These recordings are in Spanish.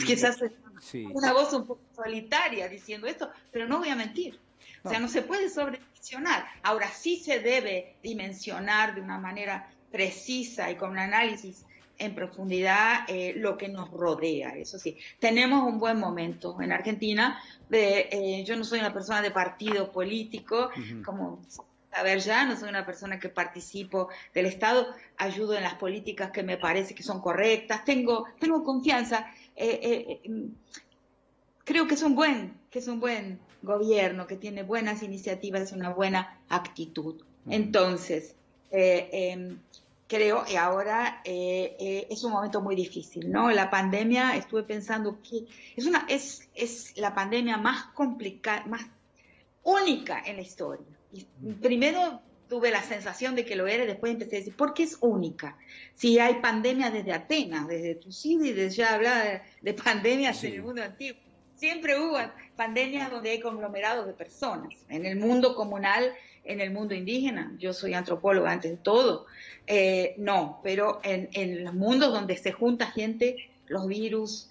quizás es sí. una voz un poco solitaria diciendo esto, pero no voy a mentir. O sea, no se puede sobredimensionar. Ahora sí se debe dimensionar de una manera precisa y con un análisis en profundidad lo que nos rodea. Eso sí, tenemos un buen momento en Argentina. Yo no soy una persona de partido político, como saber ya, no soy una persona que participo del Estado, ayudo en las políticas que me parece que son correctas, tengo confianza. Creo que es un buen gobierno, que tiene buenas iniciativas, una buena actitud. Entonces, creo que ahora es un momento muy difícil, ¿no? La pandemia, estuve pensando que es la pandemia más complicada, más única en la historia. Y primero tuve la sensación de que lo era y después empecé a decir, ¿por qué es única? Si hay pandemias desde Atenas, desde Tucídides, ya hablaba de pandemias en el mundo antiguo. Siempre hubo pandemias donde hay conglomerados de personas, en el mundo comunal, en el mundo indígena. Yo soy antropóloga antes de todo. No, pero en los mundos donde se junta gente, los virus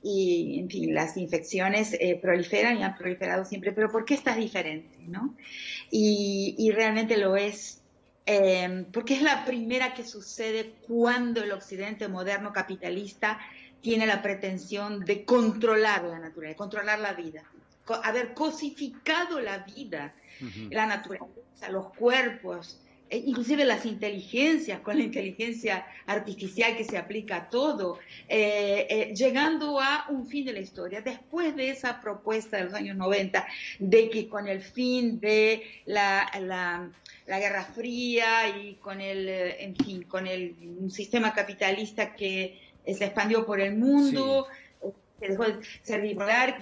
y, en fin, las infecciones proliferan y han proliferado siempre. Pero ¿por qué estás diferente, no? Y realmente lo es. Porque es la primera que sucede cuando el occidente moderno capitalista tiene la pretensión de controlar la naturaleza, controlar la vida, haber cosificado la vida, la naturaleza, los cuerpos, inclusive las inteligencias, con la inteligencia artificial que se aplica a todo, llegando a un fin de la historia. Después de esa propuesta de los años 90, de que con el fin de la Guerra Fría y con en fin, con un sistema capitalista que se expandió por el mundo, que dejó de ser bipolar,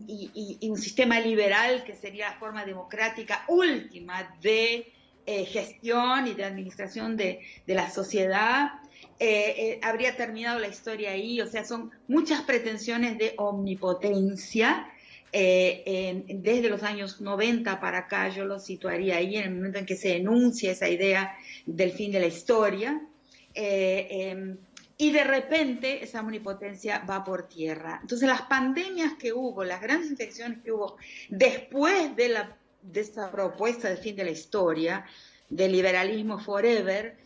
y un sistema liberal que sería la forma democrática última de gestión y de administración de la sociedad, habría terminado la historia ahí. O sea, son muchas pretensiones de omnipotencia. Desde los años 90 para acá yo lo situaría ahí, en el momento en que se enuncia esa idea del fin de la historia. Y de repente esa omnipotencia va por tierra. Entonces las pandemias que hubo, las grandes infecciones que hubo después de esa propuesta del fin de la historia, del liberalismo forever,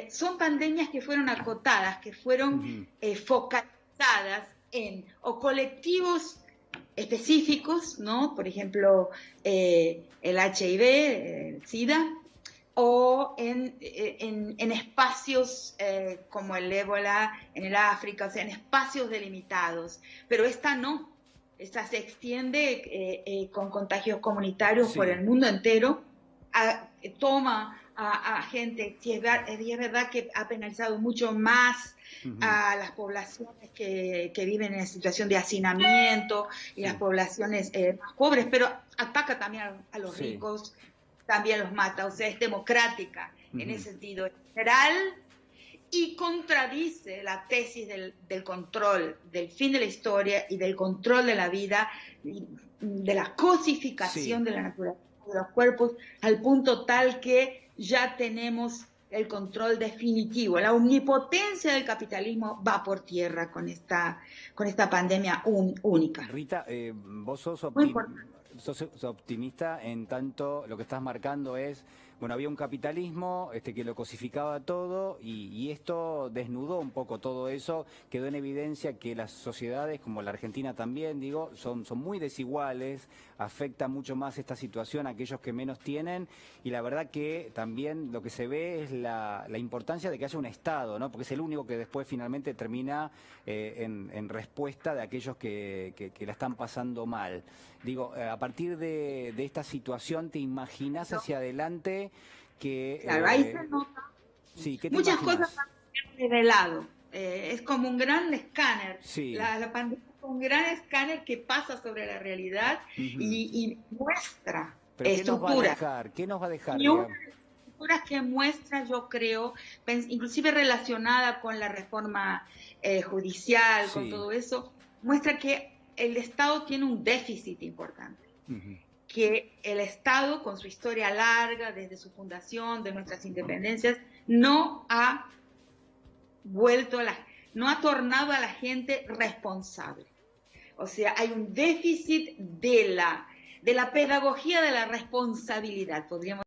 son pandemias que fueron acotadas, que fueron focalizadas en o colectivos específicos, ¿no? Por ejemplo, el HIV, el SIDA, o en espacios como el ébola en el África, o sea, en espacios delimitados. Pero esta no, esta se extiende con contagios comunitarios por el mundo entero, toma a gente, y es verdad que ha penalizado mucho más a las poblaciones que viven en situación de hacinamiento y las poblaciones más pobres, pero ataca también a los ricos, también los mata. O sea, es democrática en ese sentido general y contradice la tesis del control, del fin de la historia y del control de la vida, de la cosificación de la naturaleza, de los cuerpos, al punto tal que ya tenemos el control definitivo. La omnipotencia del capitalismo va por tierra con esta pandemia única. Rita, vos sos optimista en tanto lo que estás marcando es, bueno, había un capitalismo que lo cosificaba todo y esto desnudó un poco todo eso, quedó en evidencia que las sociedades, como la Argentina también, digo, son muy desiguales, afecta mucho más esta situación a aquellos que menos tienen, y la verdad que también lo que se ve es la importancia de que haya un Estado, ¿no? Porque es el único que después finalmente termina en respuesta de aquellos que la están pasando mal. Digo, a partir de esta situación, ¿te imaginas hacia adelante que... Claro, ahí se nota. Sí, ¿qué te Muchas imaginas? cosas han revelado. Es como un gran escáner. Sí. La pandemia es un gran escáner que pasa sobre la realidad y muestra estructuras. ¿Qué nos va a dejar? Y una de las estructuras que muestra, yo creo, inclusive relacionada con la reforma judicial, con todo eso, muestra que el Estado tiene un déficit importante. Que el Estado, con su historia larga, desde su fundación, de nuestras independencias, no ha vuelto no ha tornado a la gente responsable. O sea, hay un déficit de la pedagogía de la responsabilidad, podríamos